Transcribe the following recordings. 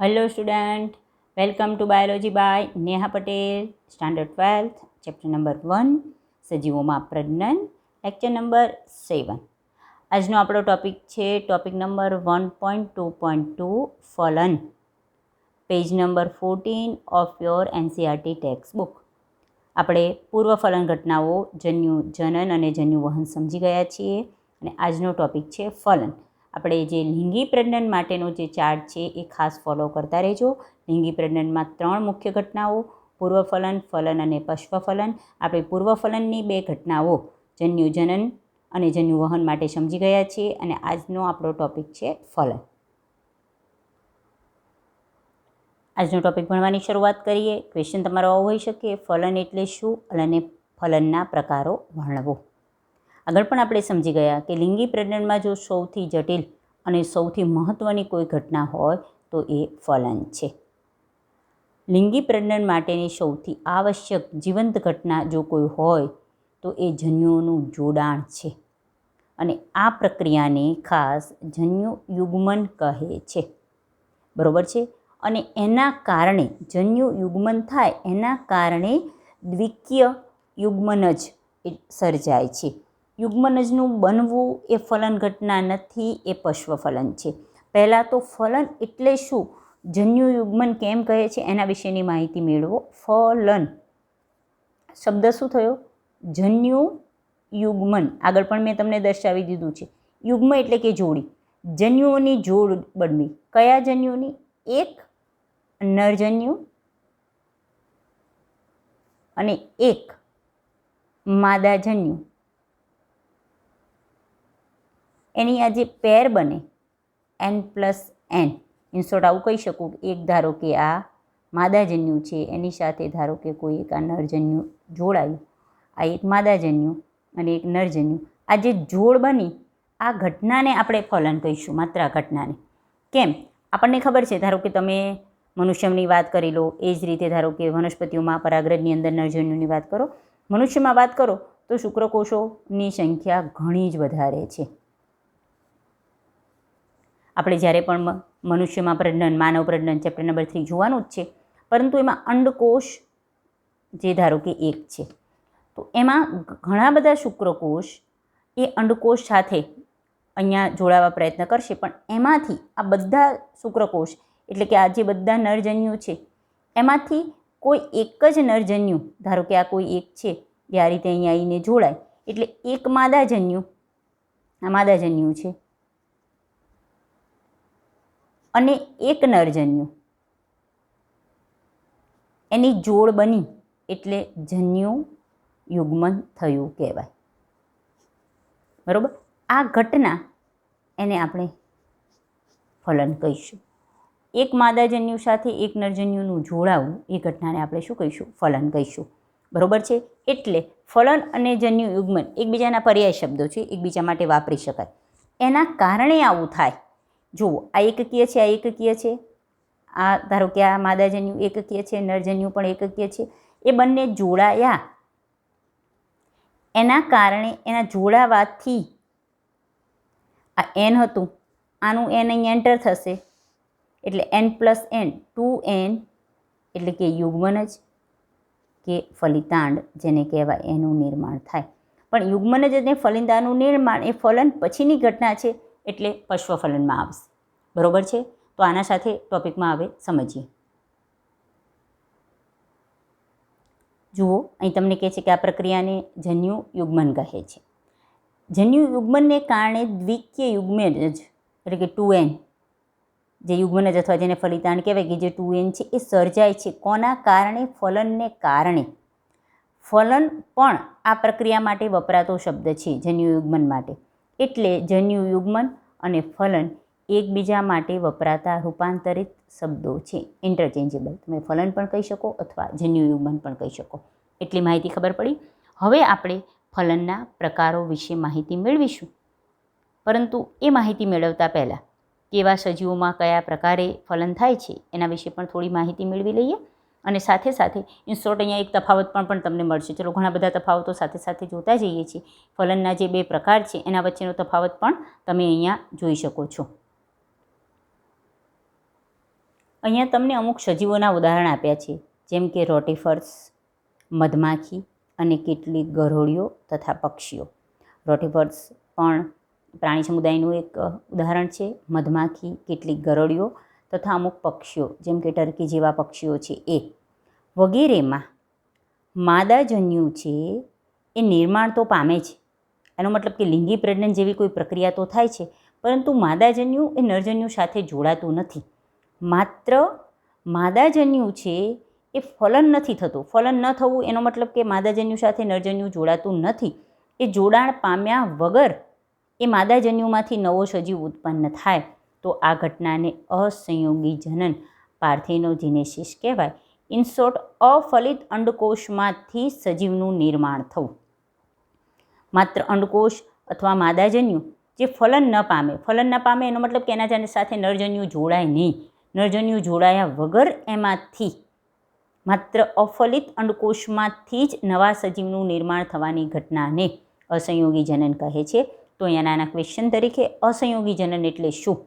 Hello student, welcome to biology by Neha Patel, standard 12th, chapter number 1, સજીવોમાં પ્રજનન, lecture number 7. આજનો આપણો ટોપિક છે ટોપિક નંબર 1.2.2 ફલન, page number 14 of your NCERT textbook. આપણે પૂર્વ ફલન ઘટનાઓ, જન્યુ જનન અને જન્યુ વહન સમજી ગયા છીએ અને આજનો ટોપિક છે ફલન. આપણે જે લિંગી પ્રજનન માટેનો જે ચાર્ટ છે એ ખાસ ફોલો કરતા રહેજો. લિંગી પ્રજનનમાં 3 મુખ્ય ઘટનાઓ, પૂર્વફલન, ફલન અને પશ્વફલન. આપણે પૂર્વફલનની 2 ઘટનાઓ જન્યુ જનન અને જન્યુ વહન માટે સમજી ગયા છીએ અને આજનો આપણો ટોપિક છે ફલન. આજનો ટોપિક ભણવાની શરૂઆત કરીએ. ક્વેશ્ચન તમારો આવો હોઈ શકે, ફલન એટલે શું અને ફલનના પ્રકારો વર્ણવો. આગળ પણ આપણે સમજી ગયા કે લિંગી પ્રજનનમાં જો સૌથી જટિલ અને સૌથી મહત્ત્વની કોઈ ઘટના હોય તો એ ફલન છે. લિંગી પ્રજનન માટેની સૌથી આવશ્યક જીવંત ઘટના જો કોઈ હોય તો એ જન્યુઓનું જોડાણ છે અને આ પ્રક્રિયાને ખાસ જન્યુ યુગ્મન કહે છે. બરાબર છે. અને એના કારણે જન્યુ યુગ્મન થાય એના કારણે દ્વિકીય યુગ્મનજ સર્જાય છે. યુગ્મનજનું બનવું એ ફલન ઘટના નથી, એ પશ્વફલન છે. પહેલાં તો ફલન એટલે શું, જન્યુ યુગ્મન કેમ કહે છે એના વિશેની માહિતી મેળવો. ફલન શબ્દ શું થયો? જન્યુ યુગ્મન. આગળ પણ મેં તમને દર્શાવી દીધું છે. યુગ્મ એટલે કે જોડી, જન્યુઓની જોડ બનવી. કયા જન્યુની? એક નરજન્યુ અને એક માદાજન્યુ. એની આ જે પેર બને N+N, ઇન શોર્ટ આવું કહી શકું. એક ધારો કે આ માદાજન્યુ છે, એની સાથે ધારો કે કોઈ એક આ નરજન્યુ જોડાયું, આ એક માદાજન્યુ અને એક નરજન્યુ. આ જે જોડ બની આ ઘટનાને આપણે ફલન કહીશું, માત્ર આ ઘટનાને. કેમ? આપણને ખબર છે, ધારો કે તમે મનુષ્યની વાત કરી લો, એ જ રીતે ધારો કે વનસ્પતિઓમાં પરાગરજની અંદર નરજન્યુની વાત કરો, મનુષ્યમાં વાત કરો તો શુક્રકોષોની સંખ્યા ઘણી જ વધારે છે. આપણે જ્યારે પણ મનુષ્યમાં પ્રજનન, માનવ પ્રજનન ચેપ્ટર નંબર 3 જોવાનું જ છે, પરંતુ એમાં અંડકોષ જે ધારો કે એક છે, તો એમાં ઘણા બધા શુક્રકોષ એ અંડકોષ સાથે અહીંયા જોડાવા પ્રયત્ન કરશે, પણ એમાંથી આ બધા શુક્રકોષ એટલે કે આ જે બધા નરજન્યુ છે એમાંથી કોઈ એક જ નરજન્યુ, ધારો કે આ કોઈ એક છે, એ આ રીતે અહીંયા આવીને જોડાય એટલે એક માદાજન્યુ, આ માદાજન્યુ છે અને એક નરજન્યુ, એની જોડ બની એટલે જન્યુ યુગ્મન થયું કહેવાય. બરાબર? આ ઘટના એને આપણે ફલન કહીશું. એક માદાજન્યુ સાથે એક નરજન્યુનું જોડાવું એ ઘટનાને આપણે શું કહીશું? ફલન કહીશું. બરાબર છે? એટલે ફલન અને જન્યુ યુગ્મન એકબીજાના પર્યાય શબ્દો છે, એકબીજા માટે વાપરી શકાય. એના કારણે આવું થાય. જુઓ, આ એકકીય છે, આ એકકીય છે, આ ધારો કે આ માદાજન્યુ એકકીય છે, નરજન્યુ પણ એકકીય છે. એ બંને જોડાયા એના કારણે, એના જોડાવાથી આ N હતું, આનું N અહીં એન્ટર થશે એટલે N+N 2N એટલે કે યુગ્મનજ કે ફલિતાંડ જેને કહેવાય એનું નિર્માણ થાય. પણ યુગ્મનજ અને ફલિતાંડનું નિર્માણ એ ફલન પછીની ઘટના છે એટલે પશ્વફલનમાં આવશે. બરાબર છે? તો આના સાથે ટોપિકમાં હવે સમજીએ. જુઓ, અહીં તમને કહે છે કે આ પ્રક્રિયાને જન્યુ યુગ્મન કહે છે. જન્યુ યુગ્મનને કારણે દ્વિકીય યુગ્મનજ એટલે કે 2N, જે યુગ્મનજ અથવા જેને ફલિતાંડ કહેવાય કે જે 2N છે એ સર્જાય છે. કોના કારણે? ફલનને કારણે. ફલન પણ આ પ્રક્રિયા માટે વપરાતો શબ્દ છે, જન્યુ યુગ્મન માટે. એટલે જન્યુ યુગ્મન અને ફલન એકબીજા માટે વપરાતા રૂપાંતરિત શબ્દો છે, ઇન્ટરચેન્જેબલ. તમે ફલન પણ કહી શકો અથવા જન્યુ યુગ્મન પણ કહી શકો. એટલી માહિતી ખબર પડી. હવે આપણે ફલનના પ્રકારો વિશે માહિતી મેળવીશું, પરંતુ એ માહિતી મેળવતા પહેલાં કેવા સજીવોમાં કયા પ્રકારે ફલન થાય છે એના વિશે પણ થોડી માહિતી મેળવી લઈએ. અને સાથે સાથે ઇન શોર્ટ અહીંયા એક તફાવત પણ તમને મળશે. ચલો, ઘણા બધા તફાવતો સાથે સાથે જોતા જઈએ છીએ. ફલનના જે 2 પ્રકાર છે એના વચ્ચેનો તફાવત પણ તમે અહીંયા જોઈ શકો છો. અહીંયા તમને અમુક સજીવોના ઉદાહરણ આપ્યા છે, જેમ કે રોટિફર્સ, મધમાખી અને કેટલીક ગરોળીઓ તથા પક્ષીઓ. રોટિફર્સ પણ પ્રાણી સમુદાયનું એક ઉદાહરણ છે. મધમાખી, કેટલીક ગરોળીઓ તથા અમુક પક્ષીઓ જેમ કે ટર્કી જેવા પક્ષીઓ છે એ વગેરેમાં માદાજન્યુ છે એ નિર્માણ તો પામે છે. એનો મતલબ કે લિંગી પ્રજનન જેવી કોઈ પ્રક્રિયા તો થાય છે, પરંતુ માદાજન્યુ એ નરજન્યુ સાથે જોડાતું નથી. માત્ર માદાજન્યુ છે એ ફલન નથી થતું. ફલન ન થવું એનો મતલબ કે માદાજન્યુ સાથે નરજન્યુ જોડાતું નથી. એ જોડાણ પામ્યા વગર એ માદાજન્યુમાંથી નવો સજીવ ઉત્પન્ન થાય તો આ ઘટનાને અસંયોગી જનન પાર્થેનોજેનેસિસ કહેવાય. ઇન શોર્ટ, અફલિત અંડકોશમાંથી સજીવનું નિર્માણ થવું. માત્ર અંડકોશ અથવા માદાજન્યુ જે ફલન ન પામે એનો મતલબ કે એના સાથે નરજન્યુ જોડાય નહીં. નરજન્યુ જોડાયા વગર એમાંથી માત્ર અફલિત અંડકોશમાંથી જ નવા સજીવનું નિર્માણ થવાની ઘટનાને અસંયોગી જનન કહે છે. તો અહીંયા નાના ક્વેશ્ચન તરીકે અસંયોગી જનન એટલે શું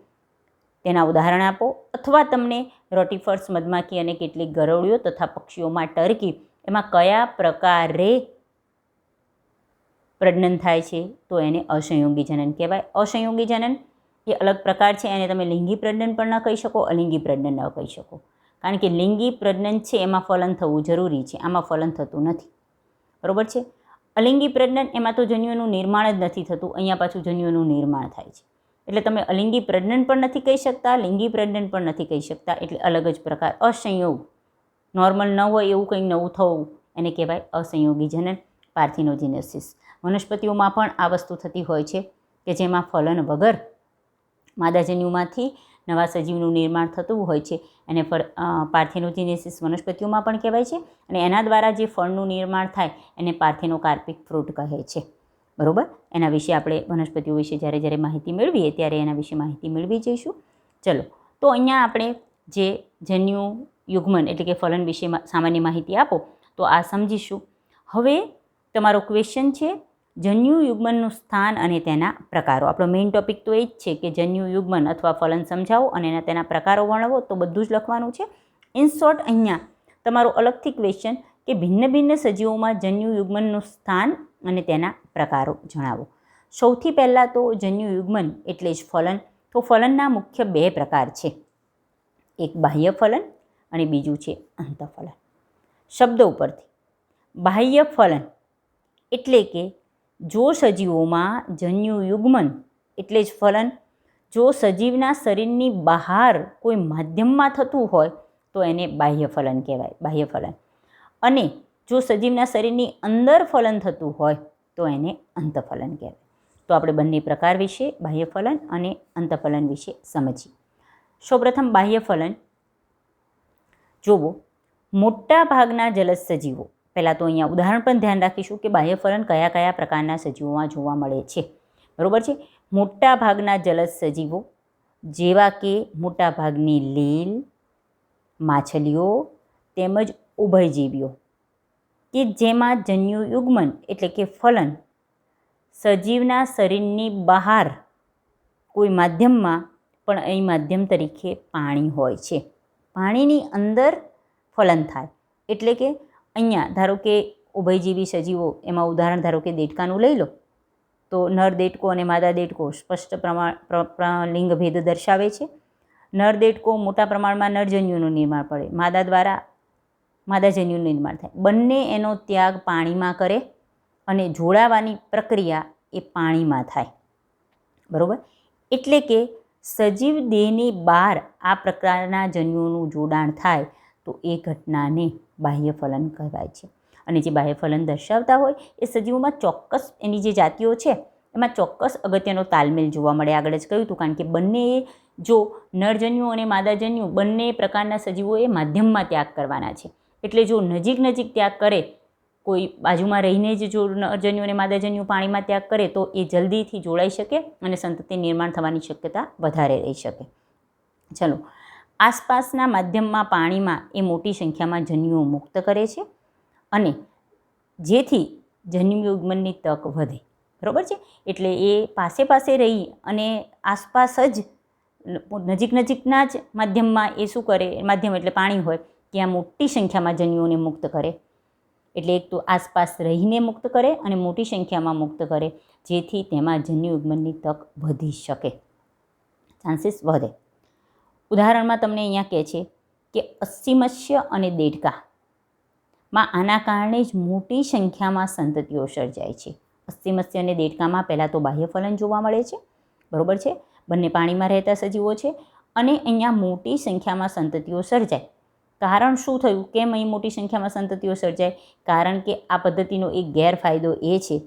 તેના ઉદાહરણ આપો, અથવા તમને રોટિફર્સ, મધમાખી અને કેટલીક ગરોળીઓ તથા પક્ષીઓમાં ટર્કી એમાં કયા પ્રકારે પ્રજનન થાય છે તો એને અસંયોગી જનન કહેવાય. અસંયોગી જનન એ અલગ પ્રકાર છે. એને તમે લિંગી પ્રજનન પણ ન કહી શકો, અલિંગી પ્રજનન ન કહી શકો. કારણ કે લિંગી પ્રજનન છે એમાં ફલન થવું જરૂરી છે, આમાં ફલન થતું નથી. બરાબર છે. અલિંગી પ્રજનન એમાં તો જન્યુઓનું નિર્માણ જ નથી થતું, અહીંયા પાછું જન્યુઓનું નિર્માણ થાય છે. એટલે તમે અલિંગી પ્રજનન પણ નથી કહી શકતા, લિંગી પ્રજનન પણ નથી કહી શકતા. એટલે અલગ જ પ્રકાર. અસંયોગ, નોર્મલ ન હોય એવું કંઈક નવું થવું એને કહેવાય અસંયોગી જનન, પાર્થેનોજેનેસિસ. વનસ્પતિઓમાં પણ આ વસ્તુ થતી હોય છે કે જેમાં ફલન વગર માદાજન્યુમાંથી નવા સજીવનું નિર્માણ થતું હોય છે. એને પાર્થેનોજેનેસિસ વનસ્પતિઓમાં પણ કહેવાય છે. અને એના દ્વારા જે ફળનું નિર્માણ થાય એને પાર્થેનોકાર્પિક ફ્રૂટ કહે છે. બરાબર. એના વિશે આપણે વનસ્પતિઓ વિશે જ્યારે માહિતી મેળવીએ ત્યારે એના વિશે માહિતી મેળવી જઈશું. ચલો, તો અહીંયા આપણે જે જન્યુ યુગ્મન એટલે કે ફલન વિશે સામાન્ય માહિતી આપો તો આ સમજીશું. હવે તમારો ક્વેશ્ચન છે જન્યુ યુગ્મનનું સ્થાન અને તેના પ્રકારો. આપણો મેઇન ટોપિક તો એ જ છે કે જન્યુ યુગ્મન અથવા ફલન સમજાવો અને તેના પ્રકારો વર્ણવો, તો બધું જ લખવાનું છે. ઇન શોર્ટ, અહીંયા તમારો અલગથી ક્વેશ્ચન કે ભિન્ન ભિન્ન સજીવોમાં જન્યુ યુગ્મનનું સ્થાન અને તેના પ્રકારો જણાવો. સૌથી પહેલાં તો જન્યુ યુગ્મન એટલે જ ફલન. તો ફલનના મુખ્ય બે પ્રકાર છે, એક બાહ્ય ફલન અને બીજું છે અંતઃફલન. શબ્દો ઉપરથી બાહ્ય ફલન એટલે કે જો સજીવોમાં જન્યુ યુગ્મન એટલે જ ફલન જો સજીવના શરીરની બહાર કોઈ માધ્યમમાં થતું હોય તો એને બાહ્ય ફલન કહેવાય, બાહ્ય ફલન. અને જો સજીવના શરીરની અંદર ફલન થતું હોય તો એને અંતઃફલન કહેવાય. તો આપણે બંને પ્રકાર વિશે, બાહ્ય ફલન અને અંતઃફલન વિશે સમજીએ. સૌપ્રથમ બાહ્ય ફલન જોવો. મોટા ભાગના જલજ સજીવો, પહેલાં તો અહીંયા ઉદાહરણ પણ ધ્યાન રાખીશું કે બાહ્ય ફલન કયા કયા પ્રકારના સજીવોમાં જોવા મળે છે. બરાબર છે. મોટા ભાગના જલજ સજીવો જેવા કે મોટા ભાગની લીલ, માછલીઓ તેમજ ઉભયજીવીઓ કે જેમાં જન્યુ યુગ્મન એટલે કે ફલન સજીવના શરીરની બહાર કોઈ માધ્યમમાં, પણ અહીં માધ્યમ તરીકે પાણી હોય છે. પાણીની અંદર ફલન થાય એટલે કે અહીંયા ધારો કે ઉભયજીવી સજીવો, એમાં ઉદાહરણ ધારો કે દેડકાનું લઈ લો તો નર દેડકો અને માદા દેડકો સ્પષ્ટ લિંગભેદ દર્શાવે છે. નર દેડકો મોટા પ્રમાણમાં નરજન્યુનું નિર્માણ પડે, માદા દ્વારા માદાજન્યુનું નિર્માણ થાય. બંને એનો ત્યાગ પાણીમાં કરે અને જોડાવાની પ્રક્રિયા એ પાણીમાં થાય. બરાબર. એટલે કે સજીવ દેહની બહાર આ પ્રકારના જન્યુઓનું જોડાણ થાય તો એ ઘટનાને બાહ્ય ફલન કહેવાય છે. અને જે બાહ્ય ફલન દર્શાવતા હોય એ સજીવોમાં ચોક્કસ એની જે જાતિઓ છે એમાં ચોક્કસ અગત્યનો તાલમેલ જોવા મળે. આગળ જ કહ્યું હતું, કારણ કે બંને જો નરજન્યુ અને માદાજન્યુ બંને પ્રકારના સજીવોએ માધ્યમમાં ત્યાગ કરવાના છે. એટલે જો નજીક ત્યાગ કરે, કોઈ બાજુમાં રહીને જ જો નરજન્યુ અને માદાજન્યુ પાણીમાં ત્યાગ કરે તો એ જલ્દીથી જોડાઈ શકે અને સંતતિ નિર્માણ થવાની શક્યતા વધારે રહી શકે. ચલો, આસપાસના માધ્યમમાં પાણીમાં એ મોટી સંખ્યામાં જન્યુઓ મુક્ત કરે છે અને જેથી જન્યુ યુગ્મનની તક વધે. બરાબર છે. એટલે એ પાસે રહી અને આસપાસ જ નજીક નજીકના જ માધ્યમમાં એ શું કરે, માધ્યમ એટલે પાણી હોય ત્યાં મોટી સંખ્યામાં જન્યુઓને મુક્ત કરે. એટલે એક તો આસપાસ રહીને મુક્ત કરે અને મોટી સંખ્યામાં મુક્ત કરે, જેથી તેમાં જન્યુ યુગ્મનની તક વધી શકે, ચાન્સીસ વધે. ઉદાહરણમાં તમને અહીંયા કહે છે કે અસ્સીમત્સ્ય અને દેડકામાં આના કારણે જ મોટી સંખ્યામાં સંતતિઓ સર્જાય છે. અસ્સીમત્સ્ય અને દેડકામાં પહેલાં તો બાહ્યફલન જોવા મળે છે, બરાબર છે, બંને પાણીમાં રહેતા સજીવો છે અને અહીંયા મોટી સંખ્યામાં સંતતિઓ સર્જાય. કારણ શું થયું, કેમ અહીં મોટી સંખ્યામાં સંતતિઓ સર્જાય? કારણ કે આ પદ્ધતિનો એક ગેરફાયદો એ છે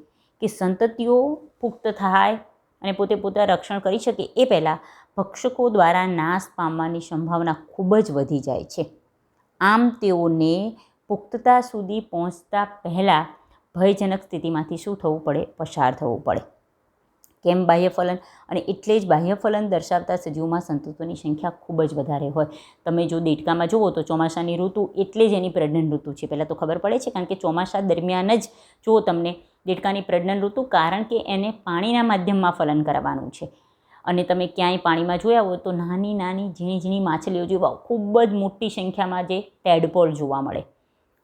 કે સંતતિઓ પુખ્ત થાય અને પોતે પોતા રક્ષણ કરી શકે એ પહેલાં ભક્ષકો દ્વારા નાશ પામવાની સંભાવના ખૂબ જ વધી જાય છે. આમ તેઓને પુખ્તતા સુધી પહોંચતા પહેલાં ભયજનક સ્થિતિમાંથી શું થવું પડે, પસાર થવું પડે. કેમ? બાહ્યફલન. અને એટલે જ બાહ્યફલન દર્શાવતા સજીવોમાં સંતતિઓની સંખ્યા ખૂબ જ વધારે હોય. તમે જો દેડકામાં જુઓ તો ચોમાસાની ઋતુ એટલે જ એની પ્રજનન ઋતુ છે, પહેલાં તો ખબર પડે છે, કારણ કે ચોમાસા દરમિયાન જ જુઓ તમને દેડકાની પ્રજનન ઋતુ, કારણ કે એને પાણીના માધ્યમમાં ફલન કરવાનું છે. અને તમે ક્યાંય પાણીમાં જોયા હોય તો નાની નાની ઝીણી ઝીણી માછલીઓ જેવા ખૂબ જ મોટી સંખ્યામાં જે ટેડપોલ જોવા મળે.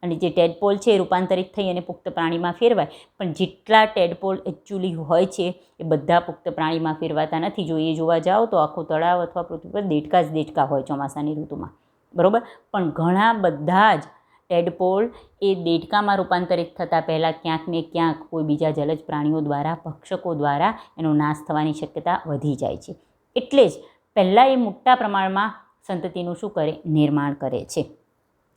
અને જે ટેડપોલ છે એ રૂપાંતરિત થઈ અને પુખ્ત પ્રાણીમાં ફેરવાય, પણ જેટલા ટેડપોલ એકચ્યુઅલી હોય છે એ બધા પુખ્ત પ્રાણીમાં ફેરવાતા નથી. જો એ જોવા જાઓ તો આખું તળાવ અથવા પૃથ્વી પર દેડકા જ દેડકા હોય ચોમાસાની ઋતુમાં, બરાબર. પણ ઘણા બધા જ ટેડપોલ એ દેડકામાં રૂપાંતરિત થતાં પહેલાં ક્યાંક ને ક્યાંક કોઈ બીજા જલજ પ્રાણીઓ દ્વારા, ભક્ષકો દ્વારા એનો નાશ થવાની શક્યતા વધી જાય છે. એટલે જ પહેલાં એ મોટા પ્રમાણમાં સંતતિનું શું કરે, નિર્માણ કરે છે.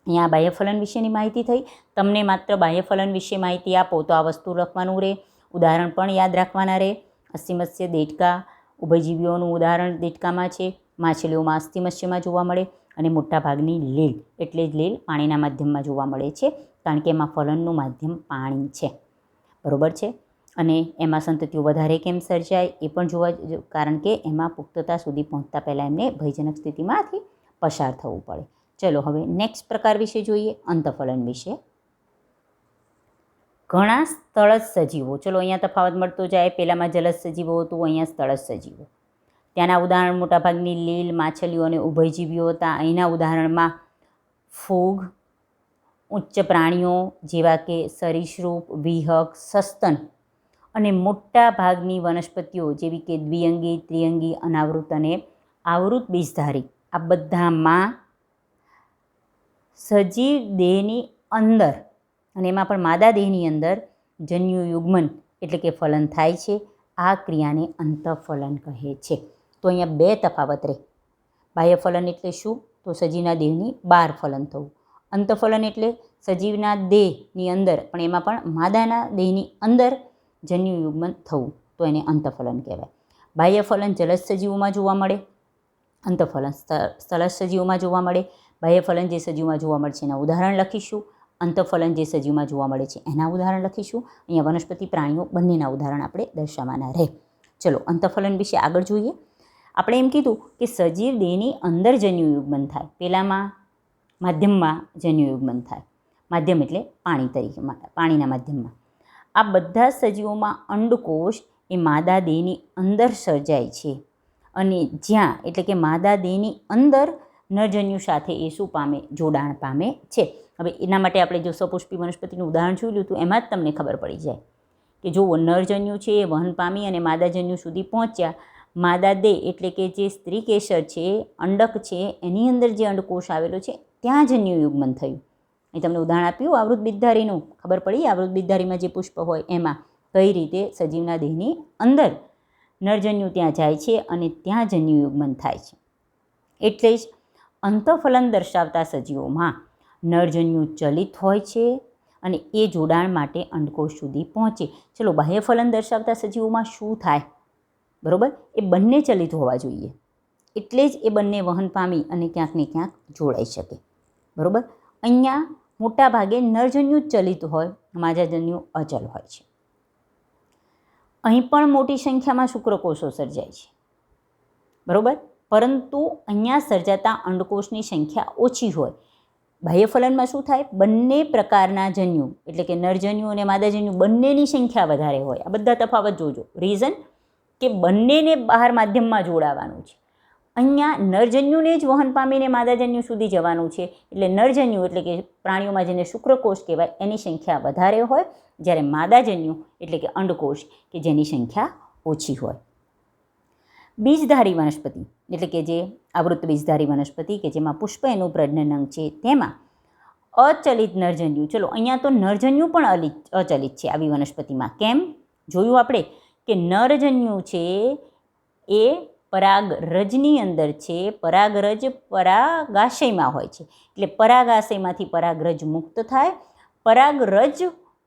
અહીંયા બાહ્યફલન વિશેની માહિતી થઈ. તમને માત્ર બાહ્યફલન વિશે માહિતી આપો તો આ વસ્તુ લખવાનું રહે, ઉદાહરણ પણ યાદ રાખવાના રહે. અસ્સીમત્સ્ય, દેડકા, ઉભયજીવીઓનું ઉદાહરણ દેડકામાં છે, માછલીઓમાં અસ્સીમત્સ્યમાં જોવા મળે અને મોટાભાગની લીલ એટલે જ લીલ પાણીના માધ્યમમાં જોવા મળે છે, કારણ કે એમાં ફલનનું માધ્યમ પાણી છે, બરાબર છે. અને એમાં સંતતિઓ વધારે કેમ સર્જાય એ પણ જોવા, કારણ કે એમાં પુખ્તતા સુધી પહોંચતા પહેલાં એમને ભયજનક સ્થિતિમાંથી પસાર થવું પડે. ચલો હવે નેક્સ્ટ પ્રકાર વિશે જોઈએ, અંતઃફલન વિશે. ઘણા સ્થળજ સજીવો, ચલો અહીંયા તફાવત મળતો જાય, પહેલાંમાં જલજ સજીવો હતું, અહીંયા સ્થળજ સજીવો. ત્યાંના ઉદાહરણ મોટાભાગની લીલ, માછલીઓ અને ઉભયજીવીઓ હતા. અહીંના ઉદાહરણમાં ફૂગ, ઉચ્ચ પ્રાણીઓ જેવા કે સરીસૃપ, વિહંગ, સસ્તન અને મોટા ભાગની વનસ્પતિઓ જેવી કે દ્વિઅંગી, ત્રિઅંગી, અનાવૃત અને આવૃત બીજધારી, આ બધામાં સજીવ દેહની અંદર અને એમાં પણ માદા દેહની અંદર જન્યુ યુગ્મન એટલે કે ફલન થાય છે. આ ક્રિયાને અંતઃફલન કહે છે. તો અહીંયા બે તફાવત રહે. બાહ્યફલન એટલે શું? તો સજીવના દેહની બહાર ફલન થવું. અંતઃફલન એટલે સજીવના દેહની અંદર, પણ એમાં પણ માદાના દેહની અંદર જન્યુ યુગ્મન થવું, તો એને અંતઃફલન કહેવાય. બાહ્યફલન જલજ સજીવોમાં જોવા મળે, અંતઃફલન સ્થળજ સજીવોમાં જોવા મળે. બાહ્યફલન જે સજીવમાં જોવા મળશે એના ઉદાહરણ લખીશું, અંતઃફલન જે સજીવમાં જોવા મળે છે એના ઉદાહરણ લખીશું. અહીંયા વનસ્પતિ, પ્રાણીઓ બંનેના ઉદાહરણ આપણે દર્શાવવાના રહે. ચલો અંતઃફલન વિશે આગળ જોઈએ. આપણે એમ કીધું કે સજીવ દેહની અંદર જન્યુ યુગ્મન થાય, પહેલાંમાં માધ્યમમાં જન્યુ યુગ્મન થાય. માધ્યમ એટલે પાણી તરીકે, પાણીના માધ્યમમાં. આ બધા સજીવોમાં અંડકોષ એ માદા દેહની અંદર સર્જાય છે અને જ્યાં એટલે કે માદા દેહની અંદર નરજન્યુ સાથે એ શું પામે, જોડાણ પામે છે. હવે એના માટે આપણે જો સપુષ્પી વનસ્પતિનું ઉદાહરણ જોઈ લીધું, એમાં જ તમને ખબર પડી જાય કે જો નરજન્યુ છે એ વહન પામી અને માદાજન્યુ સુધી પહોંચ્યા. માદા દેહ એટલે કે જે સ્ત્રી કેસર છે, અંડક છે, એની અંદર જે અંડકોષ આવેલો છે ત્યાં જન્યુ યુગ્મન થયું. એ તમને ઉદાહરણ આપ્યું આવૃત બીજધારીનું, ખબર પડી આવૃત બીજધારીમાં જે પુષ્પ હોય એમાં કઈ રીતે સજીવના દેહની અંદર નરજન્યુ ત્યાં જાય છે અને ત્યાં જન્યુ યુગ્મન થાય છે. એટલે જ અંતઃફલન દર્શાવતા સજીવોમાં નરજન્યુ ચલિત હોય છે અને એ જોડાણ માટે અંડકોષ સુધી પહોંચે. ચલો બાહ્યફલન દર્શાવતા સજીવોમાં શું થાય, બરાબર? એ બંને ચલિત હોવા જોઈએ, એટલે જ એ બંને વહન પામી અને ક્યાંક ને ક્યાંક જોડાઈ શકે, બરાબર? અહીંયા મોટા ભાગે નરજન્યુ ચલિત હોય, માદાજન્યુ અચલ હોય છે. અહીં પણ મોટી સંખ્યામાં શુક્રકોષો સર્જાય છે, બરાબર? પરંતુ અહીંયા સર્જાતા અંડકોષની સંખ્યા ઓછી હોય. બાહ્યફલનમાં શું થાય, બંને પ્રકારના જન્યુ એટલે કે નરજન્યુ અને માદાજન્યુ બંનેની સંખ્યા વધારે હોય. આ બધા તફાવત જોજો. રીઝન કે બંનેને બહાર માધ્યમમાં જોડાવાનું છે. અહીંયા નરજન્યુને જ વહન પામીને માદાજન્યુ સુધી જવાનું છે, એટલે નરજન્યુ એટલે કે પ્રાણીઓમાં જેને શુક્રકોષ કહેવાય એની સંખ્યા વધારે હોય, જ્યારે માદાજન્યુ એટલે કે અંડકોષ કે જેની સંખ્યા ઓછી હોય. બીજધારી વનસ્પતિ એટલે કે જે આવૃત્ત બીજધારી વનસ્પતિ કે જેમાં પુષ્પ એનું પ્રજનન અંગ છે, તેમાં અચલિત નરજન્યુ. ચલો અહીંયા તો નરજન્યુ પણ અચલિત છે આવી વનસ્પતિમાં. કેમ? જોયું આપણે કે નરજન્યુ છે એ પરાગરજની અંદર છે. પરાગરજ પરાગાશયમાં હોય છે, એટલે પરાગાશયમાંથી પરાગરજ મુક્ત થાય. પરાગરજ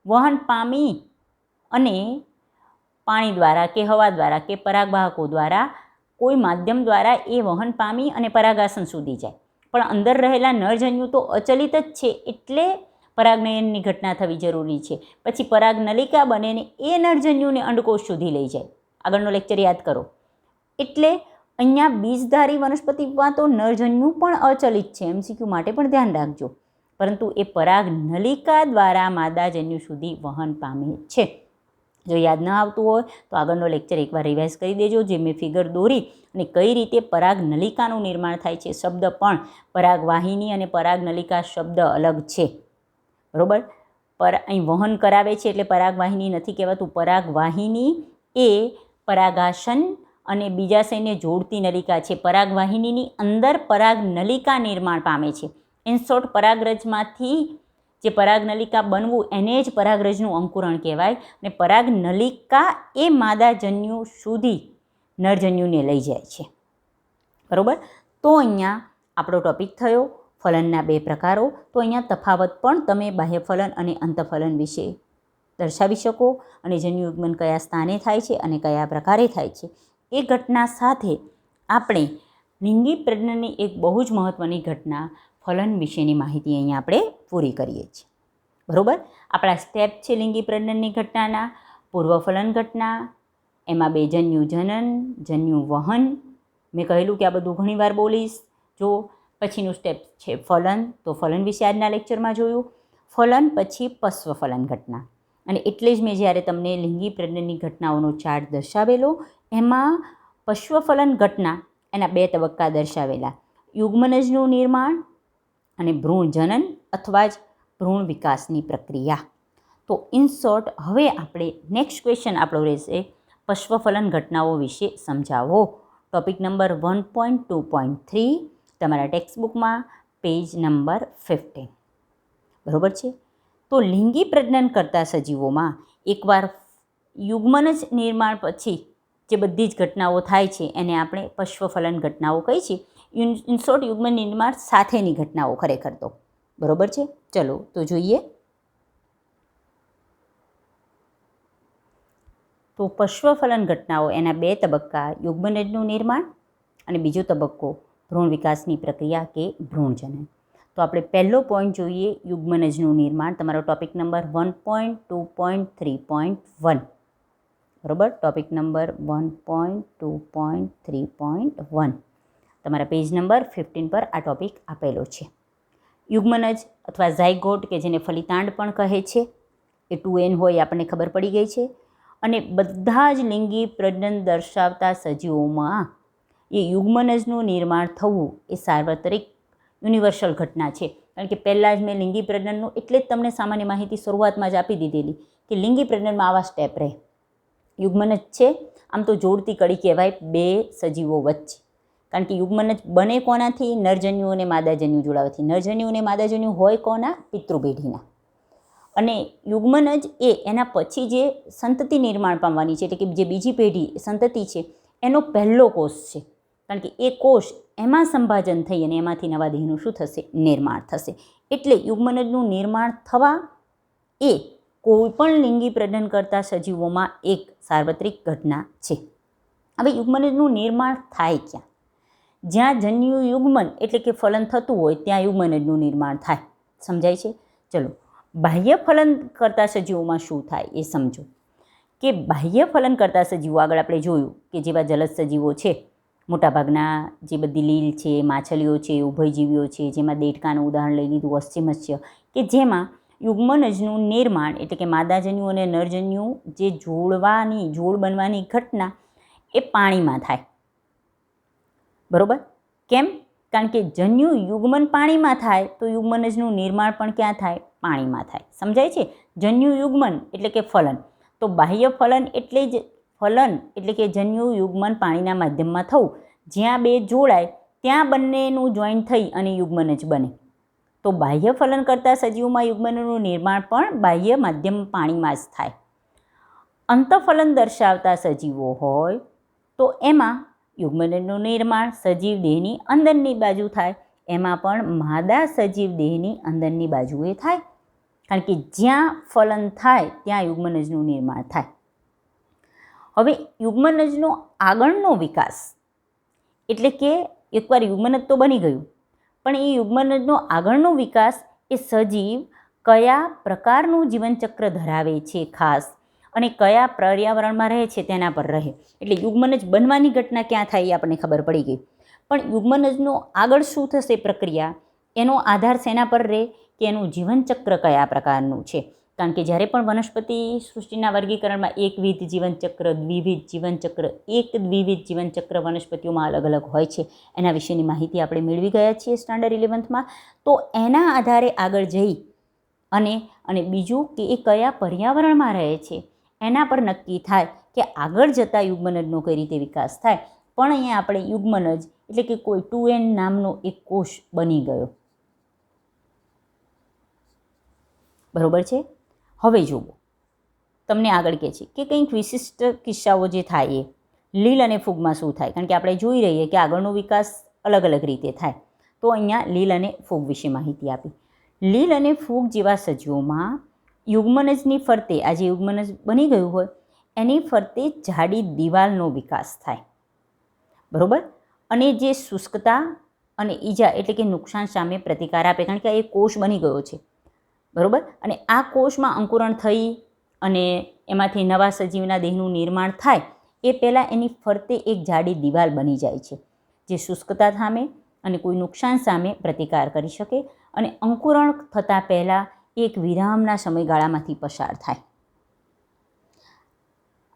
વહન પામી અને પાણી દ્વારા કે હવા દ્વારા કે પરાગવાહકો દ્વારા કોઈ માધ્યમ દ્વારા એ વહન પામી અને પરાગાસન સુધી જાય. પણ અંદર રહેલા નરજન્યુ તો અચલિત જ છે, એટલે પરાગનયનની ઘટના થવી જરૂરી છે. પછી પરાગનલિકા બને ને એ નરજન્યુને અંડકોષ સુધી લઈ જાય. આગળનો લેક્ચર યાદ કરો. એટલે અહીંયા બીજધારી વનસ્પતિમાં તો નરજન્યુ પણ અચલિત છે, MCQ માટે પણ ધ્યાન રાખજો. પરંતુ એ પરાગનલિકા દ્વારા માદાજન્યુ સુધી વહન પામે છે. જો યાદ ન આવતું હોય તો આગળનો લેક્ચર એકવાર રિવાઇઝ કરી દેજો, જે મેં ફિગર દોરી અને કઈ રીતે પરાગનલિકાનું નિર્માણ થાય છે. શબ્દ પણ પરાગવાહિની અને પરાગનલિકા શબ્દ અલગ છે, બરાબર. અહીં વહન કરાવે છે એટલે પરાગવાહિની નથી કહેવાતું. પરાગવાહિની એ પરાગાસન અને બીજાશયને જોડતી નલિકા છે. પરાગવાહિનીની અંદર પરાગનલિકા નિર્માણ પામે છે. ઇન શોર્ટ, પરાગરજમાંથી જે પરાગનલિકા બનવું એને જ પરાગરજનું અંકુરણ કહેવાય. અને પરાગનલિકા એ માદાજન્યુ સુધી નરજન્યુને લઈ જાય છે, બરાબર. તો અહીંયા આપણો ટોપિક થયો ફલનના 2 પ્રકારો. તો અહીંયા તફાવત પણ તમે બાહ્યફલન અને અંતફલન વિશે દર્શાવી શકો, અને જન્યુયુગ્મન કયા સ્થાને થાય છે અને કયા પ્રકારે થાય છે. એ ઘટના સાથે આપણે લિંગી પ્રજનનની એક બહુ જ મહત્ત્વની ઘટના ફલન વિશેની માહિતી અહીંયા આપણે પૂરી કરીએ છીએ, બરાબર. આપણા સ્ટેપ છે લિંગી પ્રજનનની ઘટનાના. પૂર્વફલન ઘટના, એમાં 2 જન્યુ જનન, જન્યુ વહન. મેં કહેલું કે આ બધું ઘણીવાર બોલીશ. જો પછીનું સ્ટેપ છે ફલન, તો ફલન વિશે આજના લેક્ચરમાં જોયું. ફલન પછી પશ્વફલન ઘટના. અને એટલે જ મેં જ્યારે તમને લિંગી પ્રજનનની ઘટનાઓનો ચાર્ટ દર્શાવેલો, એમાં પશ્વફલન ઘટના એના 2 તબક્કા દર્શાવેલા: યુગ્મનજનું નિર્માણ અને ભ્રૂણ જનન અથવા જ ભ્રૂણ વિકાસની પ્રક્રિયા. તો ઇન શોર્ટ, હવે આપણે નેક્સ્ટ ક્વેશ્ચન આપણો રહેશે પશ્વફલન ઘટનાઓ વિશે સમજાવો. ટોપિક નંબર 1.2.3 તમારા ટેક્સ્ટબુકમાં પેજ નંબર 15, બરાબર છે. તો લિંગી પ્રજનન કરતા સજીવોમાં એકવાર યુગ્મનજ નિર્માણ પછી જે બધી જ ઘટનાઓ થાય છે એને આપણે પશ્વફલન ઘટનાઓ કહી છીએ. ઇન શોર્ટ, યુગ્મન નિર્માણ સાથેની ઘટનાઓ ખરેખર તો, બરાબર છે. ચલો તો જોઈએ. તો પશ્વફલન ઘટનાઓ એના 2 તબક્કા: યુગ્મનજનું નિર્માણ અને બીજો તબક્કો ભ્રૂણ વિકાસની પ્રક્રિયા કે ભ્રૂણજનન. તો આપણે પહેલો પોઈન્ટ જોઈએ, યુગ્મનજનું નિર્માણ. તમારો ટોપિક નંબર 1.2.3.1, બરાબર. ટોપિક નંબર 1.2.3.1 તમારા પેજ નંબર 15 પર આ ટોપિક આપેલો છે. યુગ્મનજ અથવા ઝાયગોટ કે જેને ફલિતાંડ પણ કહે છે, એ 2n હોય આપણને ખબર પડી ગઈ છે. અને બધા જ લિંગી પ્રજનન દર્શાવતા સજીવોમાં એ યુગ્મનજનું નિર્માણ થવું એ સાર્વત્રિક યુનિવર્સલ ઘટના છે. કારણ કે પહેલાં જ મેં લિંગી પ્રજનનનું એટલે જ તમને સામાન્ય માહિતી શરૂઆતમાં જ આપી દીધેલી કે લિંગી પ્રજનનમાં આવા સ્ટેપ રહે. યુગ્મનજ છે આમ તો જોડતી કડી કહેવાય 2 સજીવો વચ્ચે. કારણ કે યુગ્મનજ બને કોનાથી? નરજન્યુ અને માદાજન્યુ જોડાવાથી. નરજન્યુ અને માદાજન્યુ હોય કોના? પિતૃપેઢીના. અને યુગ્મનજ એ એના પછી જે સંતતિ નિર્માણ પામવાની છે, એટલે કે જે બીજી પેઢી સંતતિ છે, એનો પહેલો કોષ છે. કારણ કે એ કોષ એમાં સંભાજન થઈ અને એમાંથી નવા દેહનું શું થશે? નિર્માણ થશે. એટલે યુગ્મનજનું નિર્માણ થવા એ કોઈપણ લિંગી પ્રજનન કરતા સજીવોમાં એક સાર્વત્રિક ઘટના છે. હવે યુગ્મનજનું નિર્માણ થાય ક્યાં? જ્યાં જન્યુ યુગ્મન એટલે કે ફલન થતું હોય ત્યાં યુગ્મનજનું નિર્માણ થાય. સમજાય છે? ચલો, બાહ્ય ફલન કરતા સજીવોમાં શું થાય એ સમજો. કે બાહ્ય ફલન કરતા સજીવો આગળ આપણે જોયું કે જેવા જલજ સજીવો છે, મોટાભાગના જે બધી લીલ છે, માછલીઓ છે, ઉભયજીવીઓ છે, જેમાં દેડકાનું ઉદાહરણ લઈ લીધું, અસ્થિમત્સ્ય, કે જેમાં યુગ્મનજનું નિર્માણ એટલે કે માદાજન્યુ અને નરજન્યુ જે જોડ બનવાની ઘટના એ પાણીમાં થાય. બરાબર? કેમ? કારણ કે જન્યુ યુગ્મન પાણીમાં થાય તો યુગ્મનજનું નિર્માણ પણ ક્યાં થાય? પાણીમાં થાય. સમજાય છે? જન્યુ યુગ્મન એટલે કે ફલન. તો બાહ્ય ફલન એટલે કે જન્યુ યુગ્મન પાણીના માધ્યમમાં થવું. જ્યાં બે જોડાય ત્યાં બંનેનું જોઈન્ટ થઈ અને યુગ્મનજ બને. તો બાહ્ય ફલન કરતા સજીવોમાં યુગ્મનનું નિર્માણ પણ બાહ્ય માધ્યમ પાણીમાં જ થાય. અંતઃફલન દર્શાવતા સજીવો હોય તો એમાં યુગ્મનજનું નિર્માણ સજીવ દેહની અંદરની બાજુ થાય. એમાં પણ માદા સજીવ દેહની અંદરની બાજુએ થાય. કારણ કે જ્યાં ફલન થાય ત્યાં યુગ્મનજનું નિર્માણ થાય. હવે યુગ્મનજનો આગળનો વિકાસ એટલે કે એકવાર યુગ્મનજ તો બની ગયું, પણ એ યુગ્મનજનો આગળનો વિકાસ એ સજીવ કયા પ્રકારનું જીવનચક્ર ધરાવે છે ખાસ અને કયા પર્યાવરણમાં રહે છે તેના પર રહે. એટલે યુગ્મનજ બનવાની ઘટના ક્યાં થાય એ આપણને ખબર પડી ગઈ. પણ યુગ્મનજનો આગળ શું થશે પ્રક્રિયા એનો આધાર શેના પર રહે કે એનું જીવનચક્ર કયા પ્રકારનું છે. કારણ કે જ્યારે પણ વનસ્પતિ સૃષ્ટિના વર્ગીકરણમાં એકવિધ જીવનચક્ર, દ્વિવિધ જીવનચક્ર, દ્વિવિધ જીવનચક્ર વનસ્પતિઓમાં અલગ અલગ હોય છે. એના વિશેની માહિતી આપણે મેળવી ગયા છીએ સ્ટાન્ડર્ડ 11માં. તો એના આધારે આગળ જઈ અને બીજું કે એ કયા પર્યાવરણમાં રહે છે એના પર નક્કી થાય કે આગળ જતાં યુગ્મનજનો કઈ રીતે વિકાસ થાય. પણ અહીંયા આપણે યુગ્મનજ એટલે કે કોઈ 2N નામનો એક કોષ બની ગયો. બરાબર છે? હવે જુઓ, તમને આગળ કહે છે કે કંઈક વિશિષ્ટ કિસ્સાઓ જે થાય એ લીલ અને ફૂગમાં શું થાય. કારણ કે આપણે જોઈ રહીએ કે આગળનો વિકાસ અલગ અલગ રીતે થાય. તો અહીંયા લીલ અને ફૂગ વિશે માહિતી આપી. લીલ અને ફૂગ જેવા સજીવોમાં યુગ્મનજની ફરતે, આ જે યુગ્મનજ બની ગયું હોય એની ફરતે જાડી દિવાલનો વિકાસ થાય. બરાબર? અને જે શુષ્કતા અને ઈજા એટલે કે નુકસાન સામે પ્રતિકાર આપે. કારણ કે એ કોષ બની ગયો છે. બરાબર? અને આ કોષમાં અંકુરણ થઈ અને એમાંથી નવા સજીવના દેહનું નિર્માણ થાય એ પહેલાં એની ફરતે એક જાડી દિવાલ બની જાય છે જે શુષ્કતા સામે અને કોઈ નુકસાન સામે પ્રતિકાર કરી શકે અને અંકુરણ થતાં પહેલાં એક વિરામના સમયગાળામાંથી પસાર થાય.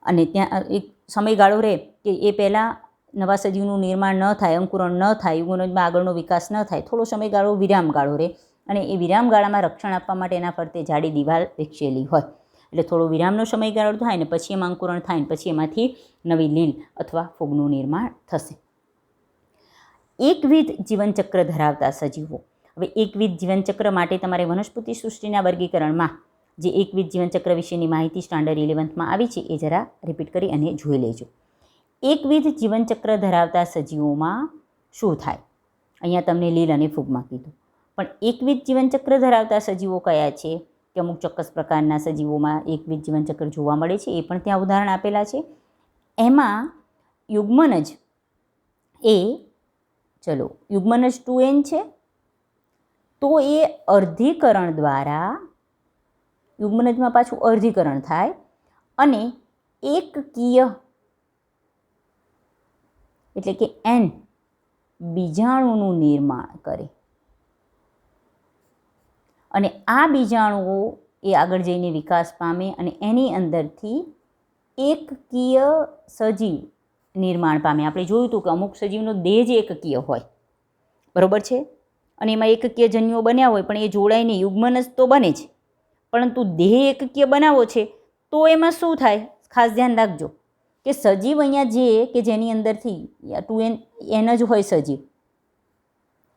અને ત્યાં એક સમયગાળો રહે કે એ પહેલાં નવા સજીવનું નિર્માણ ન થાય, અંકુરણ ન થાય, યુગ્મનજમાં આગળનો વિકાસ ન થાય, થોડો સમયગાળો વિરામગાળો રહે અને એ વિરામગાળામાં રક્ષણ આપવા માટે એના ફરતે જાડી દિવાલ વિકસેલી હોય. એટલે થોડો વિરામનો સમયગાળો થાય ને પછી એમાં અંકુરણ થાય ને પછી એમાંથી નવી લીલ અથવા ફૂગનું નિર્માણ થશે. એકવિધ જીવનચક્ર ધરાવતા સજીવો. હવે એકવિધ જીવનચક્ર માટે તમારે વનસ્પતિ સૃષ્ટિના વર્ગીકરણમાં જે એકવિધ જીવનચક્ર વિશેની માહિતી સ્ટાન્ડર્ડ 11માં આવી છે એ જરા રિપીટ કરી અને જોઈ લેજો. એકવિધ જીવનચક્ર ધરાવતા સજીવોમાં શું થાય? અહીંયા તમને લીલ અને ફૂગમાં કીધું. પણ એકવિધ જીવનચક્ર ધરાવતા સજીવો કયા છે કે અમુક ચોક્કસ પ્રકારના સજીવોમાં એકવિધ જીવનચક્ર જોવા મળે છે એ પણ ત્યાં ઉદાહરણ આપેલા છે. એમાં યુગ્મનજ યુગ્મનજ 2N છે તો એ અર્ધીકરણ દ્વારા યુગ્મનજમાં પાછું અર્ધીકરણ થાય અને એકકીય એટલે કે N બીજાણુનું નિર્માણ કરે. અને આ બીજાણુઓ એ આગળ જઈને વિકાસ પામે અને એની અંદરથી એકકીય સજીવ નિર્માણ પામે. આપણે જોયું હતું કે અમુક સજીવનો દેહ જ એકકીય હોય. બરાબર છે? અને એમાં એકકીય જન્યુઓ બન્યા હોય પણ એ જોડાઈને યુગ્મનજ તો બને જ, પરંતુ દેહ એકકીય બનાવવો છે તો એમાં શું થાય? ખાસ ધ્યાન રાખજો કે સજીવ અહીંયા જે કે જેની અંદરથી 2N જ હોય સજીવ,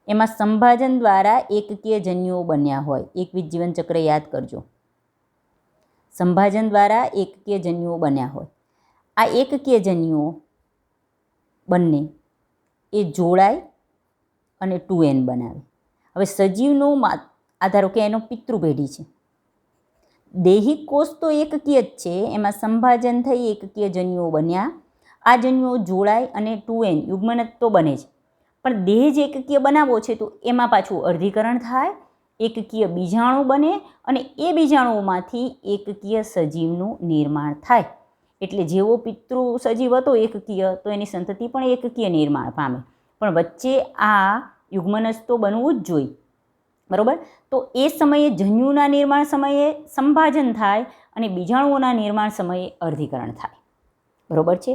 એમાં સંભાજન દ્વારા એકકીય જન્યુઓ બન્યા હોય. એકવિધ જીવનચક્ર યાદ કરજો. સંભાજન દ્વારા એકકીય જન્યુઓ બન્યા હોય. આ એકકીય જન્યુઓ બંને એ જોડાય અને 2N બનાવે. હવે સજીવનો આધારો કે એનો પિતૃપેઢી છે. દૈહિક કોષ તો એકકીય જ છે, એમાં સંભાજન થઈ એકકીય જન્યુઓ બન્યા. આ જન્યુઓ જોડાય અને 2N યુગ્મનજ તો બને જ, પણ દેહ જ એકકીય બનાવવો છે તો એમાં પાછું અર્ધીકરણ થાય, એકકીય બીજાણુ બને અને એ બીજાણુઓમાંથી એકકીય સજીવનું નિર્માણ થાય. એટલે જેવો પિતૃ સજીવ હતો એકકીય તો એની સંતતિ પણ એકકીય નિર્માણ પામે. પણ વચ્ચે આ યુગ્મનજ તો બનવું જ જોઈએ. બરાબર? તો એ સમયે જન્યુના નિર્માણ સમયે સંભાજન થાય અને બીજાણુઓના નિર્માણ સમયે અર્ધીકરણ થાય. બરાબર છે?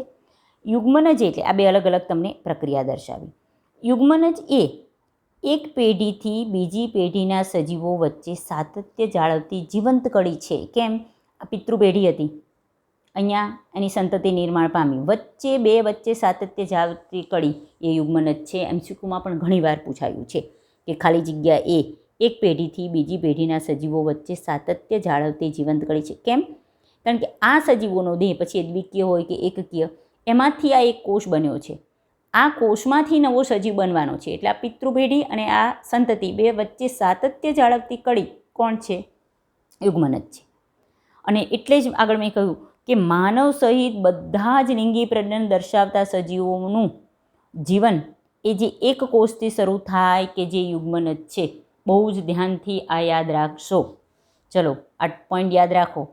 યુગ્મનજ એટલે આ બે અલગ અલગ તમને પ્રક્રિયા દર્શાવી. યુગ્મનજ એ એક પેઢીથી બીજી પેઢીના સજીવો વચ્ચે સાતત્ય જાળવતી જીવંત કડી છે. કેમ? આ પિતૃપેઢી હતી, અહીંયા એની સંતતિ નિર્માણ પામી, વચ્ચે સાતત્ય જાળવતી કડી એ યુગ્મનજ છે. એમસીક્યુમાં પણ ઘણીવાર પૂછાયું છે કે ખાલી જગ્યા એ એક પેઢીથી બીજી પેઢીના સજીવો વચ્ચે સાતત્ય જાળવતી જીવંત કડી છે. કેમ? કારણ કે આ સજીવોનો દેહ પછી દ્વિકીય હોય કે એકકીય, એમાંથી આ એક કોષ બન્યો છે. આ કોષમાંથી નવો સજીવ બનવાનો છે. એટલે આ પિતૃપેઢી અને આ સંતતિ બે વચ્ચે સાતત્ય જાળવતી કડી કોણ છે? યુગ્મનજ છે. અને એટલે જ આગળ મેં કહ્યું કે માનવ સહિત બધા જ લિંગી પ્રજનન દર્શાવતા સજીવોનું જીવન એ જે એક કોષથી શરૂ થાય કે જે યુગ્મનજ છે. બહુ જ ધ્યાનથી આ યાદ રાખશો. ચલો આ પોઈન્ટ યાદ રાખો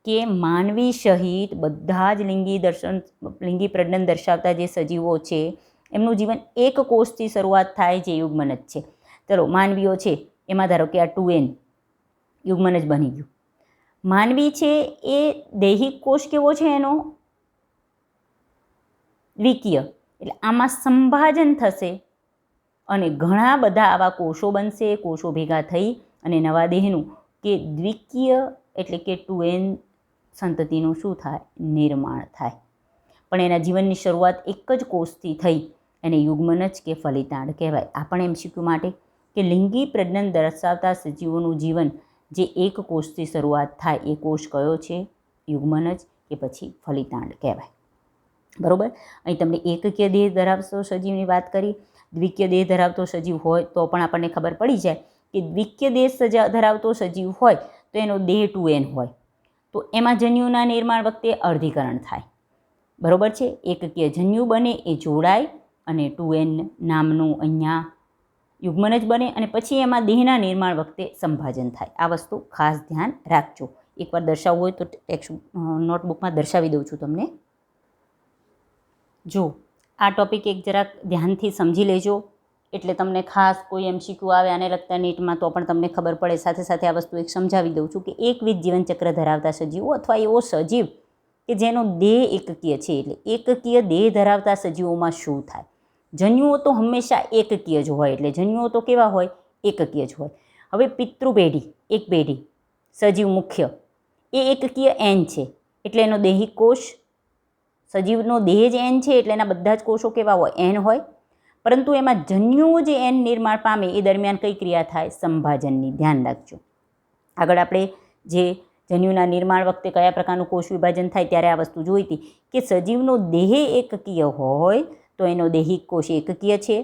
કે માનવી સહિત બધા જ લિંગી પ્રજનન દર્શાવતા જે સજીવો છે એમનું જીવન એક કોષથી શરૂઆત થાય જે યુગ્મનજ છે. ચલો માનવીઓ છે એમાં ધારો કે આ 2n યુગ્મનજ બની ગયું. માનવી છે એ દૈહિક કોષ કેવો છે એનો? દ્વિકીય. એટલે આમાં સંભાજન થશે અને ઘણા બધા આવા કોષો બનશે. કોષો ભેગા થઈ અને નવા દેહનું કે દ્વિકીય એટલે કે 2n સંતતિનું શું થાય? નિર્માણ થાય. પણ એના જીવનની શરૂઆત એક જ કોષથી થઈ એને યુગ્મનજ કે ફલિતાંડ કહેવાય. આ પણ એમસીક્યુ માટે કે લિંગી પ્રજનન દર્શાવતા સજીવોનું જીવન જે એક કોષથી શરૂઆત થાય એ કોષ કયો છે? યુગ્મનજ કે પછી ફલિતાંડ કહેવાય. બરાબર. અહીં તમને એકકીય દેહ ધરાવતો સજીવની વાત કરી. દ્વિકીય દેહ ધરાવતો સજીવ હોય તો પણ આપણને ખબર પડી જાય કે દ્વિકીય દેહ ધરાવતો સજીવ હોય તો એનો દેહ 2n હોય તો એમાં જન્યુના નિર્માણ વખતે અર્ધીકરણ થાય. બરાબર છે. એકકીય જન્યુ બને એ જોડાય અને 2n નામનું અહીંયા યુગ્મનજ બને અને પછી એમાં દેહના નિર્માણ વખતે સંભાજન થાય. આ વસ્તુ ખાસ ધ્યાન રાખજો. એકવાર દર્શાવવું હોય તો ટેક્સ્ટ નોટબુકમાં દર્શાવી દઉં છું તમને. જો આ ટોપિક એક જરાક ધ્યાનથી સમજી લેજો એટલે તમને ખાસ કોઈ એમસીક્યુ આવે આને લગતા નીટમાં તો પણ તમને ખબર પડે. સાથે સાથે આ વસ્તુ એક સમજાવી દઉં છું કે એકવિધ જીવનચક્ર ધરાવતા સજીવો અથવા એવો સજીવ કે જેનો દેહ એકકીય છે. એટલે એકકીય દેહ ધરાવતા સજીવોમાં શું થાય? જન્યુઓ તો હંમેશા એકકીય જ હોય. એટલે જન્યુઓ તો કેવા હોય? એકકીય જ હોય. હવે પિતૃપેઢી, એક પેઢી સજીવ મુખ્ય એ એકકીય n છે. એટલે એનો દૈહિક કોષ, સજીવનો દેહ જ n છે એટલે એના બધા જ કોષો કેવા હોય? n હોય. પરંતુ એમાં જન્યુઓ જે n નિર્માણ પામે એ દરમિયાન કઈ ક્રિયા થાય? સંભાજનની. ધ્યાન રાખજો. આગળ આપણે જે જન્યુના નિર્માણ વખતે કયા પ્રકારનું કોષ વિભાજન થાય ત્યારે આ વસ્તુ જોઈ હતી કે સજીવનો દેહ એકકીય હોય તો એનો દૈહિક કોષ એકકીય છે.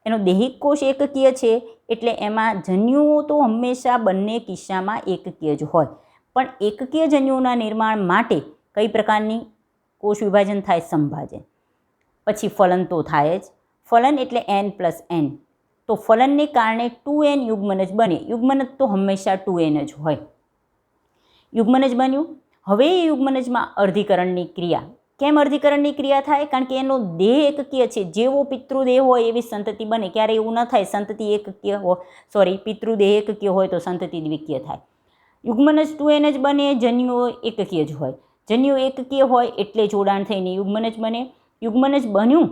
એનો દૈહિક કોષ એકકીય છે એટલે એમાં જન્યુઓ તો હંમેશા બંને કિસ્સામાં એકકીય જ હોય. પણ એકકીય જન્યુઓના નિર્માણ માટે કઈ પ્રકારની કોષ વિભાજન થાય? સંભાજન. પછી ફલન તો થાય જ. ફલન એટલે n+n. તો ફલનને કારણે 2n યુગ્મનજ બને. યુગ્મનજ તો હંમેશા 2n જ હોય. યુગ્મનજ બન્યું. હવે એ યુગ્મનજમાં અર્ધીકરણની ક્રિયા. કેમ અર્ધીકરણની ક્રિયા થાય? કારણ કે એનો દેહ એકકીય છે. જેવો પિતૃદેહ હોય એવી સંતતિ બને. ક્યારે એવું ન થાય સંતતિ એકકીય હોય, પિતૃદેહ એકકીય હોય તો સંતતિ દ્વિકીય થાય. યુગ્મનજ 2n જ બને. જન્યુઓ એકકીય જ હોય. જન્યુ એકકીય હોય એટલે જોડાણ થઈને યુગ્મનજ બને. યુગ્મનજ બન્યું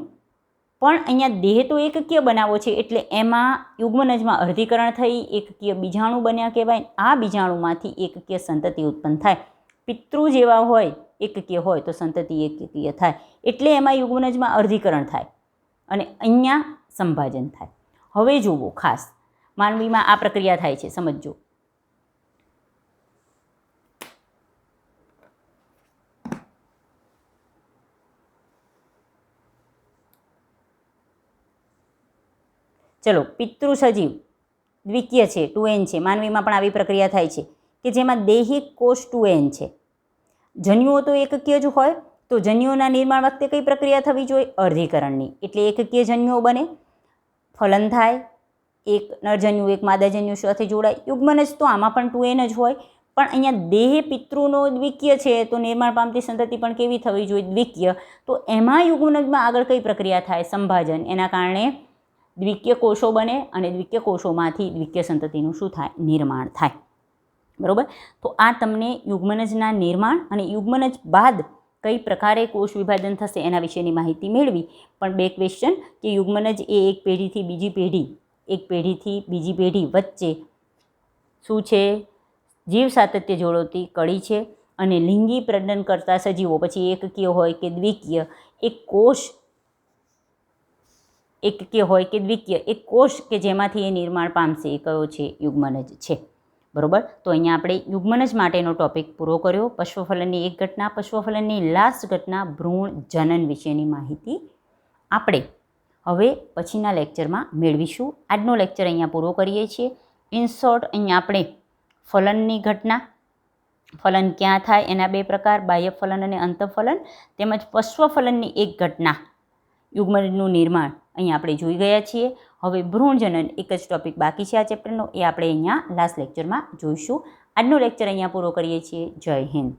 પણ અહીંયા દેહ તો એકકીય બનાવો છે એટલે એમાં યુગ્મનજમાં અર્ધીકરણ થઈ એકકીય બીજાણુ બન્યા કહેવાય. આ બીજાણુમાંથી એકકીય સંતતિ ઉત્પન્ન થાય. પિતૃ જેવા હોય એકકીય હોય તો સંતતિ એકકીય થાય. એટલે એમાં યુગ્મનજમાં અર્ધીકરણ થાય અને અહીંયા સંભાજન થાય. હવે જુઓ ખાસ માનવીમાં આ પ્રક્રિયા થાય છે, સમજજો. ચલો પિતૃ સજીવ દ્વિકીય છે, 2n છે. માનવીમાં પણ આવી પ્રક્રિયા થાય છે કે જેમાં દૈહિક કોષ 2n છે. જન્યુઓ તો એકકીય જ હોય તો જન્યુઓના નિર્માણ વખતે કઈ પ્રક્રિયા થવી જોઈએ? અર્ધીકરણની. એટલે એકકીય જન્યુઓ બને, ફલન થાય, એક નરજન્યુ એક માદાજન્યુ સાથે જોડાય. યુગ્મનજ તો આમાં પણ 2n જ હોય પણ અહીંયા દેહ પિતૃનો દ્વિકીય છે તો નિર્માણ પામતી સંતતિ પણ કેવી થવી જોઈએ? દ્વિકીય. તો એમાં યુગ્મનજમાં આગળ કઈ પ્રક્રિયા થાય? સંભાજન. એના કારણે દ્વિકીય કોષો બને અને દ્વિકીય કોષોમાંથી દ્વિકીય સંતતિનું શું થાય? નિર્માણ થાય. બરાબર. તો આ તમને યુગ્મનજના નિર્માણ અને યુગ્મનજ બાદ કઈ પ્રકારે કોષ વિભાજન થશે એના વિશેની માહિતી મેળવી. પણ 2 ક્વેશ્ચન કે યુગ્મનજ એ એક પેઢીથી બીજી પેઢી વચ્ચે શું છે? જીવ સાતત્ય જોડતી કડી છે. અને લિંગી પ્રજનન કરતા સજીવો પછી એકકીય હોય કે દ્વિકીય, એક કોષ કે જેમાંથી એ નિર્માણ પામશે એ કયો છે? યુગ્મનજ છે. બરોબર. તો અહીંયા આપણે યુગ્મનજ માટેનો ટોપિક પૂરો કર્યો. પશ્વફલનની એક ઘટના, પશ્વફલનની લાસ્ટ ઘટના ભ્રૂણ જનન વિશેની માહિતી આપણે હવે પછીના લેક્ચરમાં મેળવીશું. આજનો લેક્ચર અહીંયા પૂરો કરીએ છીએ. ઇન શોર્ટ અહીંયા આપણે ફલનની ઘટના, ફલન ક્યાં થાય એના 2 પ્રકાર, બાહ્ય ફલન અને અંતઃફલન, તેમજ પશ્વફલનની એક ઘટના યુગ્મનજનું નિર્માણ અહીંયા આપણે જોઈ ગયા છીએ. હવે ભ્રૂણજનન એક જ ટોપિક બાકી છે આ ચેપ્ટરનો, એ આપણે અહીંયા લાસ્ટ લેક્ચરમાં જોઈશું. આજનો લેક્ચર અહીંયા પૂરો કરીએ છીએ. જય હિન્દ.